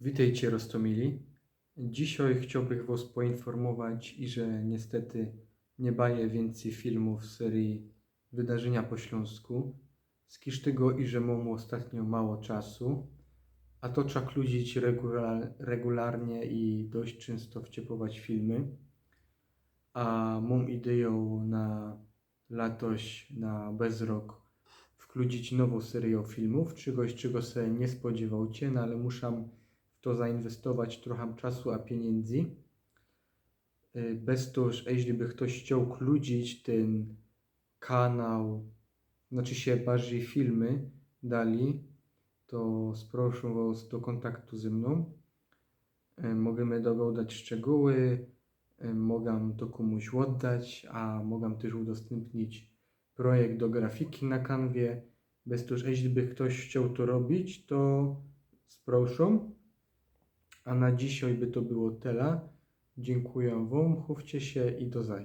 Witajcie Rostomili. Dzisiaj chciałbym Was poinformować, że niestety nie baję więcej filmów z serii Wydarzenia po Śląsku. Z tego, że mam ostatnio mało czasu, a to trzeba kludzić regularnie i dość często wciepować filmy. A mam ideę na latoś, na bezrok wkludzić nową serię filmów, czegoś, czego się nie spodziewałcie, no ale muszę w to zainwestować trochę czasu a pieniędzy. Bez to, że jeśli by ktoś chciał kludzić ten kanał, znaczy się bardziej filmy dali, to proszę Was do kontaktu ze mną. Możemy dogadać szczegóły, mogę to komuś oddać, a mogę też udostępnić projekt do grafiki na kanwie. Bez to, że jeśli by ktoś chciał to robić, to proszę. A na dzisiaj by to było tyle. Dziękuję Wam, chówcie się i do zaś.